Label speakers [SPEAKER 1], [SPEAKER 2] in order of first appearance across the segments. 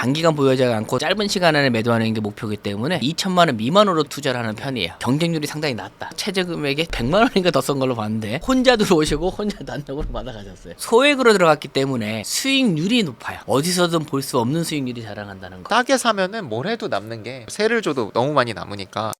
[SPEAKER 1] 장기간 보유하지 않고 짧은 시간 안에 매도하는 게 목표이기 때문에 2천만 원 미만으로 투자를 하는 편이에요. 경쟁률이 상당히 낮다. 최저 금액에 100만 원인가 더 쓴 걸로 봤는데 혼자 들어오시고 혼자 단독으로 받아가셨어요. 소액으로 들어갔기 때문에 수익률이 높아요. 어디서든 볼 수 없는 수익률이 자랑한다는 거.
[SPEAKER 2] 싸게 사면은 뭘 해도 남는 게 세를 줘도 너무 많이 남으니까.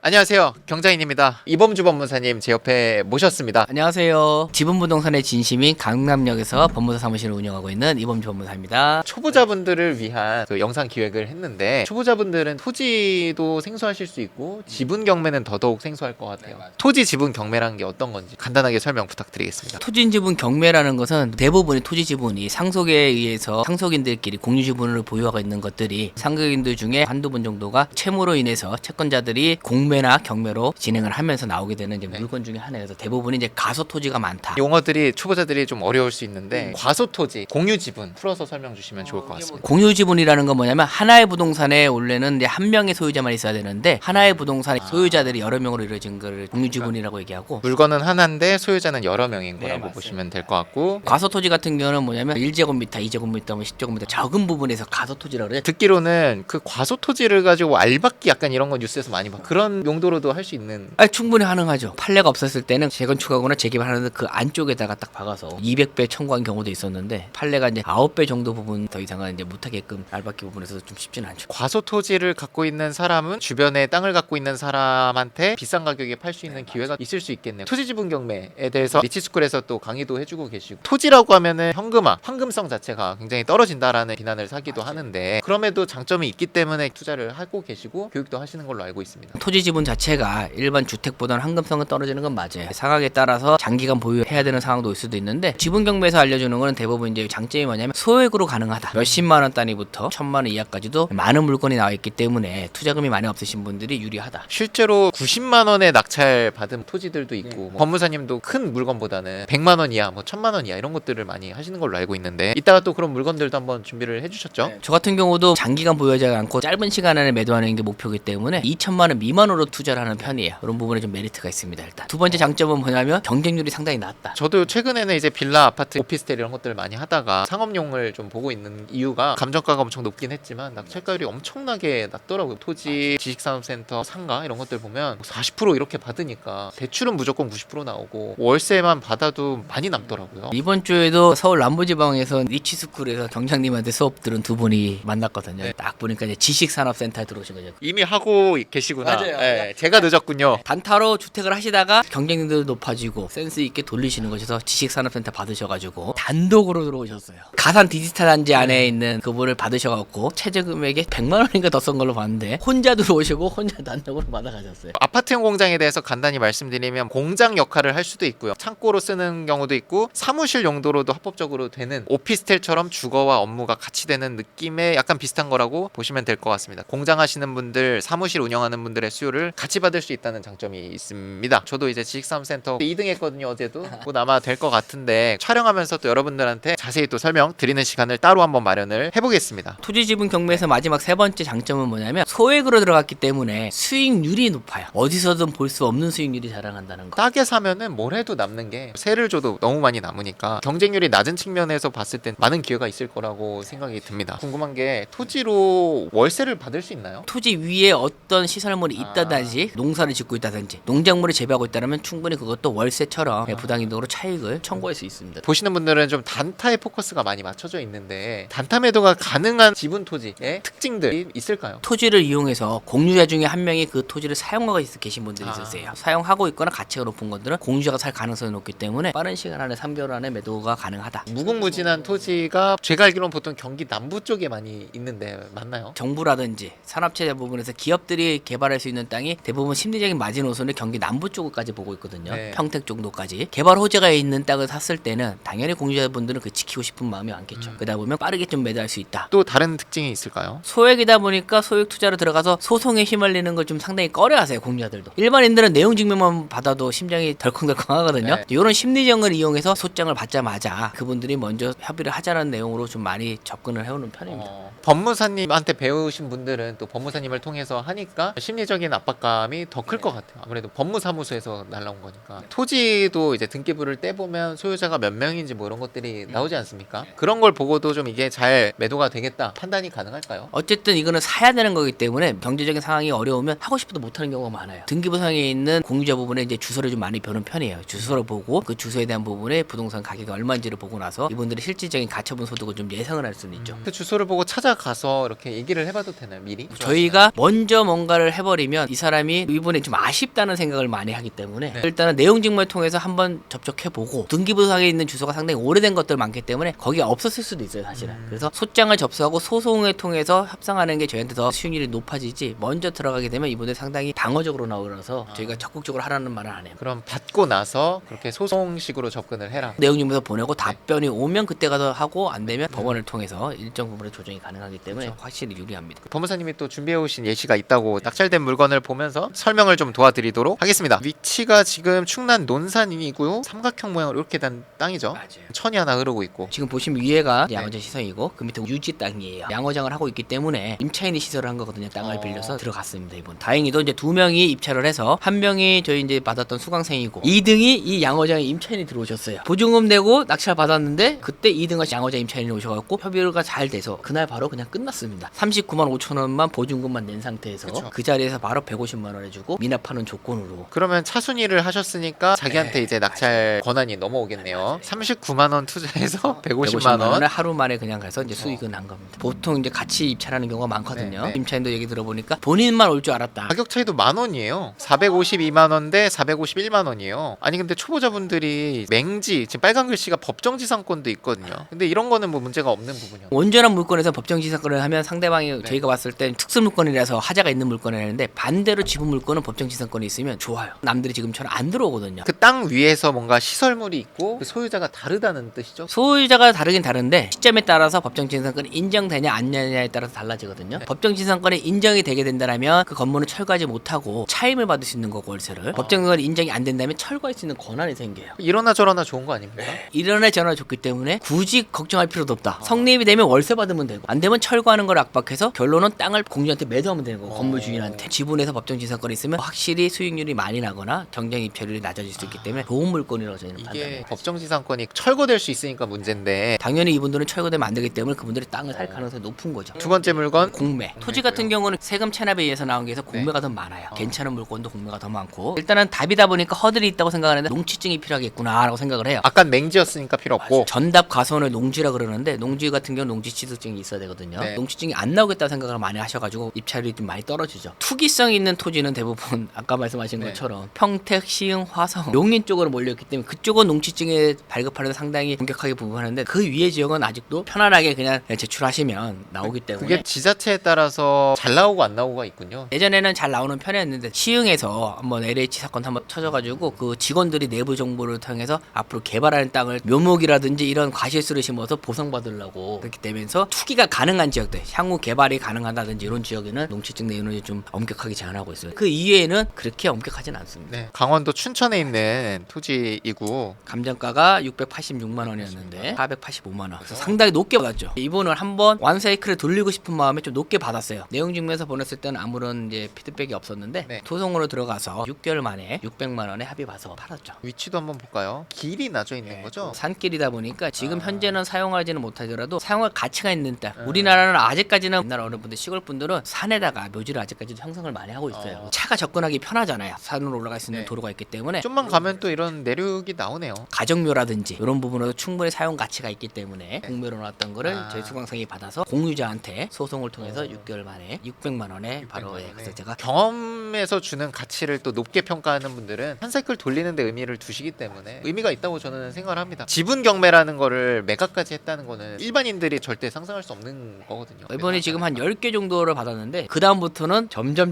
[SPEAKER 2] 안녕하세요, 경자인입니다. 이범주 법무사님 제 옆에 모셨습니다.
[SPEAKER 1] 안녕하세요. 지분부동산의 진심인 강남역에서 법무사 사무실을 운영하고 있는 이범주 법무사입니다.
[SPEAKER 2] 초보자분들을 위한 그 영상 기획을 했는데, 초보자분들은 토지도 생소하실 수 있고 지분 경매는 더더욱 생소할 것 같아요. 토지 지분 경매라는 게 어떤 건지 간단하게 설명 부탁드리겠습니다.
[SPEAKER 1] 토지 지분 경매라는 것은 대부분의 토지 지분이 상속에 의해서 상속인들끼리 공유 지분을 보유하고 있는 것들이 상속인들 중에 한두 분 정도가 채무로 인해서 채권자들이 공매나 경매로 진행을 하면서 나오게 되는 이제 물건 중에 하나여서 대부분이 이제 가소 토지가 많다.
[SPEAKER 2] 용어들이 초보자들이 좀 어려울 수 있는데 과소 토지, 공유 지분 풀어서 설명 주시면 좋을 것 같습니다.
[SPEAKER 1] 공유 지분이라는 건 뭐냐면 하나의 부동산에 원래는 이제 한 명의 소유자만 있어야 되는데 하나의 부동산의 소유자들이 여러 명으로 이루어진 걸 공유 지분이라고 얘기하고,
[SPEAKER 2] 물건은 하나인데 소유자는 여러 명인 거라고
[SPEAKER 1] 맞습니다.
[SPEAKER 2] 보시면 될 것 같고,
[SPEAKER 1] 가소 토지 같은 경우는 뭐냐면 1제곱미터, 2제곱미터, 10제곱미터 적은 부분에서 가소 토지라고 그래요.
[SPEAKER 2] 듣기로는 그 과소 토지를 가지고 알박기 약간 이런 거 뉴스에서 많이 봐. 그런 용도로도 할 수 있는.
[SPEAKER 1] 충분히 가능하죠. 판례가 없었을 때는 재건축하거나 재개발하는데 그 안쪽에다가 딱 박아서 200배 청구한 경우도 있었는데, 판례가 이제 9배 정도 부분 더 이상은 이제 못하게끔 알박기 부분에서 좀 쉽지는 않죠.
[SPEAKER 2] 과소 토지를 갖고 있는 사람은 주변에 땅을 갖고 있는 사람한테 비싼 가격에 팔 수 있는 기회가 있을 수 있겠네요. 토지 지분 경매에 대해서 리치스쿨에서 또 강의도 해주고 계시고, 토지라고 하면은 현금화, 황금성 자체가 굉장히 떨어진다라는 비난을 사기도 하는데, 그럼에도 장점이 있기 때문에 투자를 하고 계시고 교육도 하시는 걸로 알고 있습니다.
[SPEAKER 1] 토지 지분 자체가 일반 주택보다는 황금성은 떨어지는 건 맞아요. 상황에 따라서 장기간 보유해야 되는 상황도 올 수도 있는데, 지분 경매에서 알려주는 거는 대부분 이제 장점이 뭐냐면 소액으로 가능하다. 몇십만 원 단위부터 1,000만 원 이하까지도 많은 물건이 나와 있기 때문에 투자금이 많이 없으신 분들이 유리하다.
[SPEAKER 2] 실제로 90만 원에 낙찰 받은 토지들도 있고, 뭐 법무사님도 큰 물건보다는 100만 원 이하, 뭐 1,000만 원 이하 이런 것들을 많이 하시는 걸로 알고 있는데, 이따가 또 그런 물건들도 한번 준비를 해주셨죠?
[SPEAKER 1] 저 같은 경우도 장기간 보유하지 않고 짧은 시간 안에 매도하는 게 목표이기 때문에 2천만 원 미만으로 투자를 하는 편이에요. 그런 부분에 좀 메리트가 있습니다. 일단 두 번째 장점은 뭐냐면 경쟁률이 상당히 낮다.
[SPEAKER 2] 저도 최근에는 이제 빌라, 아파트, 오피스텔 이런 것들을 많이 하다가 상업용을 좀 보고 있는 이유가, 감정가가 엄청 높긴 했지만 낙찰가율이 엄청나게 낮더라고요. 토지, 지식산업센터, 상가 이런 것들 보면 40% 이렇게 받으니까 대출은 무조건 90% 나오고 월세만 받아도 많이 남더라고요.
[SPEAKER 1] 이번 주에도 서울 남부지방에서 리치스쿨에서 경장님한테 수업 들은 두 분이 만났거든요. 딱 보니까 이제 지식산업센터에 들어오신 거죠.
[SPEAKER 2] 이미 하고 계시구나.
[SPEAKER 1] 맞아요.
[SPEAKER 2] 네, 제가 늦었군요.
[SPEAKER 1] 단타로 주택을 하시다가 경쟁률도 높아지고 센스 있게 돌리시는 것에서 지식산업센터 받으셔가지고 단독으로 들어오셨어요. 가산 디지털 단지 안에 있는 그분을 받으셔갖고 최저 금액에 100만 원인가 더 쓴 걸로 봤는데 혼자 들어오시고 혼자 단독으로 받아가셨어요.
[SPEAKER 2] 아파트형 공장에 대해서 간단히 말씀드리면, 공장 역할을 할 수도 있고요, 창고로 쓰는 경우도 있고, 사무실 용도로도 합법적으로 되는, 오피스텔처럼 주거와 업무가 같이 되는 느낌의 약간 비슷한 거라고 보시면 될 것 같습니다. 공장 하시는 분들, 사무실 운영하는 분들의 수요를 같이 받을 수 있다는 장점이 있습니다. 저도 이제 지식산업센터 2등 했거든요, 어제도. 곧 아마 될 것 같은데, 촬영하면서 또 여러분들한테 자세히 또 설명 드리는 시간을 따로 한번 마련을 해보겠습니다.
[SPEAKER 1] 토지 지분 경매에서 마지막 세 번째 장점은 뭐냐면 소액으로 들어갔기 때문에 수익률이 높아요. 어디서든 볼 수 없는 수익률이 자랑한다는 거.
[SPEAKER 2] 싸게 사면은 뭘 해도 남는 게, 세를 줘도 너무 많이 남으니까 경쟁률이 낮은 측면에서 봤을 땐 많은 기회가 있을 거라고 생각이 듭니다. 궁금한 게, 토지로 월세를 받을 수 있나요?
[SPEAKER 1] 토지 위에 어떤 시설물이 있다든지 농사를 짓고 있다든지 농작물을 재배하고 있다면 충분히 그것도 월세처럼 부당이득으로 차익을 청구할 수 있습니다.
[SPEAKER 2] 보시는 분들은 좀 단타에 포커스가 많이 맞춰져 있는데, 단타 매도가 가능한 지분 토지의 특징들이 있을까요?
[SPEAKER 1] 토지를 이용해서 공유자 중에 한 명이 그 토지를 사용하고 계신 분들이 있으세요. 사용하고 있거나 가치가 높은 것들은 공유자가 살 가능성이 높기 때문에 빠른 시간 안에 3개월 안에 매도가 가능하다.
[SPEAKER 2] 무궁무진한 토지가 제가 알기로는 보통 경기 남부 쪽에 많이 있는데 맞나요?
[SPEAKER 1] 정부라든지 산업체 부분에서 기업들이 개발할 수 있는 땅이 대부분 심리적인 마지노선을 경기 남부 쪽까지 보고 있거든요.
[SPEAKER 2] 네.
[SPEAKER 1] 평택 정도까지. 개발 호재가 있는 땅을 샀을 때는 당연히 공유자분들은 그 지키고 싶은 마음이 많겠죠. 그러다 보면 빠르게 좀 매도할 수 있다.
[SPEAKER 2] 또 다른 특징이 있을까요?
[SPEAKER 1] 소액이다 보니까 소액 투자로 들어가서 소송에 휘말리는 걸 좀 상당히 꺼려하세요, 공유자들도. 일반인들은 내용 증명만 받아도 심장이 덜컹덜컹 하거든요.
[SPEAKER 2] 네.
[SPEAKER 1] 이런 심리전을 이용해서 소장을 받자마자 그분들이 먼저 협의를 하자는 내용으로 좀 많이 접근을 해오는 편입니다.
[SPEAKER 2] 법무사님한테 배우신 분들은 또 법무사님을 통해서 하니까 심리적인 압박감이 더 클 것 같아요. 아무래도 법무사무소에서 날라온 거니까. 토지도 이제 등기부를 떼보면 소유자가 몇 명인지 뭐 이런 것들이 나오지 않습니까? 그런 걸 보고도 좀 이게 잘 매도가 되겠다 판단이 가능할까요?
[SPEAKER 1] 어쨌든 이거는 사야 되는 거기 때문에 경제적인 상황이 어려우면 하고 싶어도 못하는 경우가 많아요. 등기부상에 있는 공유자 부분에 이제 주소를 좀 많이 보는 편이에요. 주소를 보고 그 주소에 대한 부분에 부동산 가격이 얼마인지를 보고 나서 이분들의 실질적인 가처분 소득을 좀 예상을 할 수는 있죠.
[SPEAKER 2] 그 주소를 보고 찾아가서 이렇게 얘기를 해봐도 되나요? 미리?
[SPEAKER 1] 저희가 먼저 뭔가를 해버리면 이 사람이 이분이 좀 아쉽다는 생각을 많이 하기 때문에
[SPEAKER 2] 네.
[SPEAKER 1] 일단은 내용 증명을 통해서 한번 접촉해보고 등기부상에 있는 주소가 상당히 오래된 것들 많기 때문에 거기에 없었을 수도 있어요 사실은. 그래서 소장을 접수하고 소송을 통해서 협상하는 게 저희한테 더 수익률이 높아지지 먼저 들어가게 되면 이분들 상당히 방어적으로 나오라서 저희가 적극적으로 하라는 말을 안 해요.
[SPEAKER 2] 그럼 받고 나서 그렇게 소송식으로 접근을 해라.
[SPEAKER 1] 내용 증명서 보내고 답변이 오면 그때 가서 하고 안 되면 법원을 통해서 일정 부분의 조정이 가능하기 때문에 확실히 유리합니다.
[SPEAKER 2] 법무사님이 또 준비해오신 예시가 있다고 낙찰된 물건을 보면서 설명을 좀 도와드리도록 하겠습니다. 위치가 지금 충남 논산이고요. 삼각형 모양으로 이렇게 된 땅이죠.
[SPEAKER 1] 맞아요.
[SPEAKER 2] 천이 하나 흐르고 있고.
[SPEAKER 1] 지금 보시면 위에가 양어장 시설이고 그 밑에 유지 땅이에요. 양어장을 하고 있기 때문에 임차인이 시설을 한 거거든요. 땅을 빌려서 들어갔습니다. 이분. 다행히도 이제 두 명이 입찰을 해서 한 명이 저희 이제 받았던 수강생이고 2등이 이 양어장에 임차인이 들어오셨어요. 보증금 내고 낙찰 받았는데 그때 2등은 양어장 임차인이 오셔갖고 협의가 잘 돼서 그날 바로 그냥 끝났습니다. 39만 5천 원만 보증금만 낸 상태에서
[SPEAKER 2] 그쵸.
[SPEAKER 1] 그 자리에서 바로 150만 원 해주고 미납하는 조건으로.
[SPEAKER 2] 그러면 차순위를 하셨으니까 자기한테 이제 낙찰 권한이 넘어오겠네요. 39만 원 투자해서 150만 원.
[SPEAKER 1] 원을 하루 만에 그냥 가서 이제 수익은 난 겁니다. 보통 이제 같이 입찰하는 경우가 많거든요.
[SPEAKER 2] 네, 네.
[SPEAKER 1] 임차인도 얘기 들어보니까 본인만 올 줄 알았다.
[SPEAKER 2] 가격 차이도 10,000원이에요. 452만 원 대 451만 원이에요. 아니 근데 초보자분들이 맹지 지금 빨간 글씨가 법정지상권도 있거든요. 근데 이런 거는 뭐 문제가 없는 부분이요.
[SPEAKER 1] 온전한 물건에서 법정지상권을 하면 상대방이 저희가 봤을 땐 특수 물건이라서 하자가 있는 물건이라는데 반대로 지분 물건은 법정지상권이 있으면 좋아요. 남들이 지금처럼 안 들어오거든요.
[SPEAKER 2] 그 땅 위에서 뭔가 시설물이 있고 그 소유자가 다르다는 뜻이죠.
[SPEAKER 1] 소유자가 다르긴 다른데 시점에 따라서 법정지상권이 인정되냐 안 되냐에 따라서 달라지거든요. 법정지상권이 인정이 되게 된다면 그 건물은 철거하지 못하고 차임을 받을 수 있는 거고 월세를. 법정지상권이 인정이 안 된다면 철거할 수 있는 권한이 생겨요.
[SPEAKER 2] 이러나 저러나 좋은 거 아닙니까?
[SPEAKER 1] 이런 애 전화 줬기 때문에 굳이 걱정할 필요도 없다. 성립이 되면 월세 받으면 되고 안 되면 철거하는 걸 압박해서 결론은 땅을 공주한테 매도하면 되는 거고 건물 주인한테 지분에서 법정지상권이 있으면 확실히 수익률이 많이 나거나 경쟁 입찰률이 낮아질 수 있기 때문에 좋은 물건이라고 저희는
[SPEAKER 2] 이게
[SPEAKER 1] 판단해요.
[SPEAKER 2] 법정지상권이 철거될 수 있으니까 문제인데
[SPEAKER 1] 당연히 이분들은 철거되면 안 되기 때문에 그분들이 땅을 살 가능성이 높은 거죠.
[SPEAKER 2] 두 번째 물건
[SPEAKER 1] 공매. 토지 같은 경우는 세금 체납에 의해서 나온 게 해서 공매가 더 많아요. 괜찮은 물건도 공매가 더 많고 일단은 답이다 보니까 허들이 있다고 생각하는데 농취증이 필요하겠구나라고 생각을 해요.
[SPEAKER 2] 아까 맹지였으니까 필요 없고
[SPEAKER 1] 전답 가선을 농지라 그러는데 농지 같은 경우는 농지 취득증이 있어야 되거든요.
[SPEAKER 2] 네.
[SPEAKER 1] 농취증이 안 나오겠다고 생각을 많이 하셔가지고 입찰이 좀 많이 떨어지죠. 투기성 있는 토지는 대부분 아까 말씀하신
[SPEAKER 2] 네.
[SPEAKER 1] 것처럼 평택, 시흥, 화성, 용인 쪽으로 몰려있기 때문에 그쪽은 농취증에 발급하는 데 상당히 본격하게 부분하는데 그 위의 지역은 아직도 편안하게 그냥 제출하시면 나오기 때문에
[SPEAKER 2] 그게 지자체에 따라서 잘 나오고 안 나오고가 있군요.
[SPEAKER 1] 예전에는 잘 나오는 편이었는데 시흥에서 한번 LH 사건 한번 터져가지고 그 직원들이 내부 정보를 통해서 앞으로 개발하는 땅을 묘목이라든지 이런 과실수를 심어서 보상받으려고 그렇게 되면서 투기가 가능한 지역들 향후 개발이 가능하다든지 이런 지역에는 농취증 내용을 좀 엄격하게 제한하고 있어요. 그 이외에는 그렇게 엄격하진 않습니다.
[SPEAKER 2] 네, 강원도 춘천에 있는 토지이고
[SPEAKER 1] 감정가가 686만 원이었는데 485만 원. 그래서 상당히 높게 받았죠. 이분을 한번 완사이클에 돌리고 싶은 마음에 좀 높게 받았어요. 내용 증명서 보냈을 때는 아무런 이제 피드백이 없었는데
[SPEAKER 2] 네.
[SPEAKER 1] 소송으로 들어가서 6개월 만에 600만 원에 합의 봐서 팔았죠.
[SPEAKER 2] 위치도 한번 볼까요? 길이 나져 있는 거죠?
[SPEAKER 1] 산길이다 보니까 지금 현재는 사용하지는 못하더라도 사용할 가치가 있는 땅. 우리나라는 아직까지는 옛날 어느 분들 시골 분들은 산에다가 묘지를 아직까지도 형성을 많이 하고 있어요. 차가 접근하기 편하잖아요. 산으로 올라갈 수 있는
[SPEAKER 2] 네.
[SPEAKER 1] 도로가 있기 때문에
[SPEAKER 2] 좀만 가면 또 이런 내륙이 나오네요.
[SPEAKER 1] 가정묘라든지 이런 부분으로 충분히 사용 가치가 있기 때문에 공매로 나왔던 거를 저희 수강생이 받아서 공유자한테 소송을 통해서 6개월 만에 600만 원에 바로 그래서 제가
[SPEAKER 2] 경험에서 주는 가치를 또 높게 평가하는 분들은 한 사이클 돌리는 데 의미를 두시기 때문에 의미가 있다고 저는 생각을 합니다. 지분 경매라는 거를 매각까지 했다는 거는 일반인들이 절대 상상할 수 없는 거거든요.
[SPEAKER 1] 이번에 지금 한 10개 정도를 받았는데 그 다음부터는 점점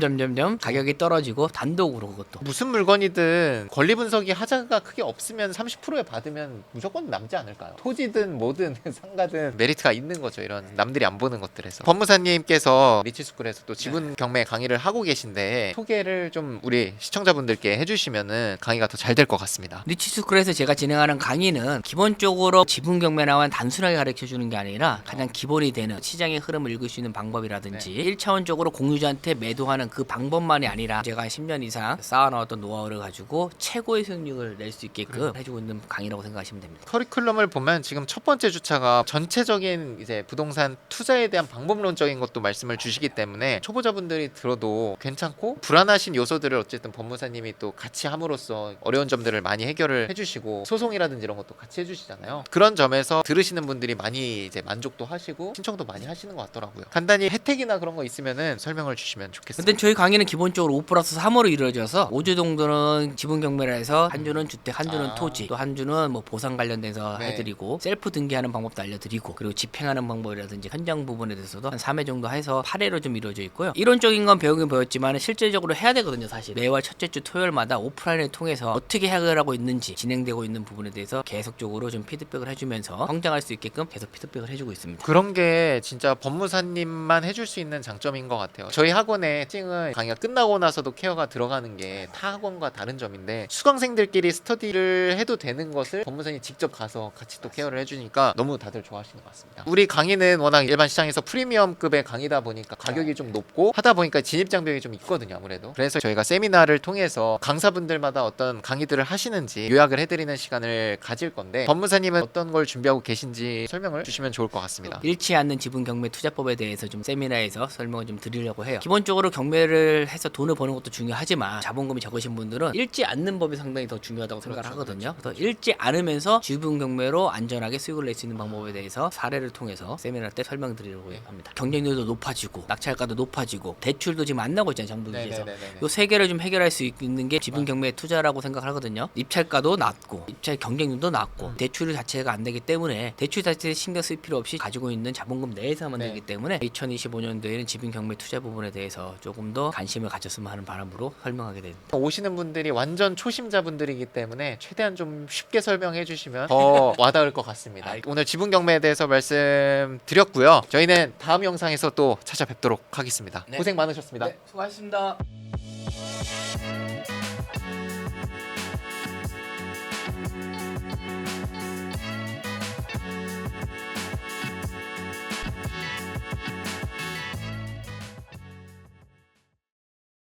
[SPEAKER 1] 가격이 떨어지고 단독으로 그것도
[SPEAKER 2] 무슨 물건이든 권리 분석이 하자가 크게 없으면 30%에 받으면 무조건 남지 않을까요? 토지든 뭐든 상가든 메리트가 있는 거죠. 이런 남들이 안 보는 것들에서. 법무사님께서 리치스쿨에서 또 지분 경매 강의를 하고 계신데 소개를 좀 우리 시청자분들께 해주시면은 강의가 더 잘 될 것 같습니다.
[SPEAKER 1] 리치스쿨에서 제가 진행하는 강의는 기본적으로 지분 경매나와 단순하게 가르쳐 주는 게 아니라 가장 기본이 되는 시장의 흐름을 읽을 수 있는 방법이라든지 1차원적으로 공유자한테 매도하는 그 방법 방법만이 아니라 제가 10년 이상 쌓아놓았던 노하우를 가지고 최고의 수익률을 낼 수 있게끔 해주고 있는 강의라고 생각하시면 됩니다.
[SPEAKER 2] 커리큘럼을 보면 지금 첫 번째 주차가 전체적인 이제 부동산 투자에 대한 방법론적인 것도 말씀을 주시기 때문에 초보자분들이 들어도 괜찮고, 불안하신 요소들을 어쨌든 법무사님이 또 같이 함으로써 어려운 점들을 많이 해결을 해주시고 소송이라든지 이런 것도 같이 해주시잖아요. 그런 점에서 들으시는 분들이 많이 이제 만족도 하시고 신청도 많이 하시는 것 같더라고요. 간단히 혜택이나 그런 거 있으면은 설명을 주시면 좋겠습니다.
[SPEAKER 1] 근데 저희 강의는 기본적으로 5+3으로 이루어져서 5주 정도는 지분 경매를 해서 한 주는 주택, 한 주는 토지, 또 한 주는 뭐 보상 관련돼서
[SPEAKER 2] 네.
[SPEAKER 1] 해드리고 셀프 등기하는 방법도 알려드리고, 그리고 집행하는 방법이라든지 현장 부분에 대해서도 한 3회 정도 해서 8회로 좀 이루어져 있고요. 이론적인 건 배우긴 배웠지만 실질적으로 해야 되거든요. 사실 매월 첫째 주 토요일마다 오프라인을 통해서 어떻게 해결하고 있는지, 진행되고 있는 부분에 대해서 계속적으로 좀 피드백을 해주면서 성장할 수 있게끔 계속 피드백을 해주고 있습니다.
[SPEAKER 2] 그런 게 진짜 법무사님만 해줄 수 있는 장점인 것 같아요. 저희 학원의 특징은 강의가 끝나고 나서도 케어가 들어가는 게 타 학원과 다른 점인데, 수강생들끼리 스터디를 해도 되는 것을 법무사님이 직접 가서 같이 또 케어를 해주니까 너무 다들 좋아하시는 것 같습니다. 우리 강의는 워낙 일반 시장에서 프리미엄급의 강의다 보니까 가격이 좀 높고 하다 보니까 진입장벽이 좀 있거든요, 아무래도. 그래서 저희가 세미나를 통해서 강사분들마다 어떤 강의들을 하시는지 요약을 해드리는 시간을 가질 건데, 법무사님은 어떤 걸 준비하고 계신지 설명을 주시면 좋을 것 같습니다.
[SPEAKER 1] 잃지 않는 지분 경매 투자법에 대해서 좀 세미나에서 설명을 좀 드리려고 해요. 기본적으로 경매를 해서 돈을 버는 것도 중요하지만 자본금이 적으신 분들은 잃지 않는 법이 상당히 더 중요하다고 생각을 하거든요. 그래서 잃지 않으면서 지분 경매로 안전하게 수익을 낼 수 있는 방법에 대해서 사례를 통해서 세미나 때 설명드리려고 합니다. 경쟁률도 높아지고 낙찰가도 높아지고 대출도 지금 안 나고 있잖아요, 정부 기지에서. 요 세 개를 좀 해결할 수 있는 게 지분 경매 투자라고 생각하거든요. 입찰가도 낮고 입찰 경쟁률도 낮고 대출 자체가 안 되기 때문에 대출 자체에 신경 쓸 필요 없이 가지고 있는 자본금 내에서만 되기 때문에 2025년도에는 지분 경매 투자 부분에 대해서 조금 더 관심을 가졌으면 하는 바람으로 설명하게 됩니다.
[SPEAKER 2] 오시는 분들이 완전 초심자분들이기 때문에 최대한 좀 쉽게 설명해 주시면 더 와닿을 것 같습니다. 오늘 지분 경매에 대해서 말씀드렸고요. 저희는 다음 영상에서 또 찾아뵙도록 하겠습니다.
[SPEAKER 1] 네.
[SPEAKER 2] 고생 많으셨습니다.
[SPEAKER 1] 수고하셨습니다.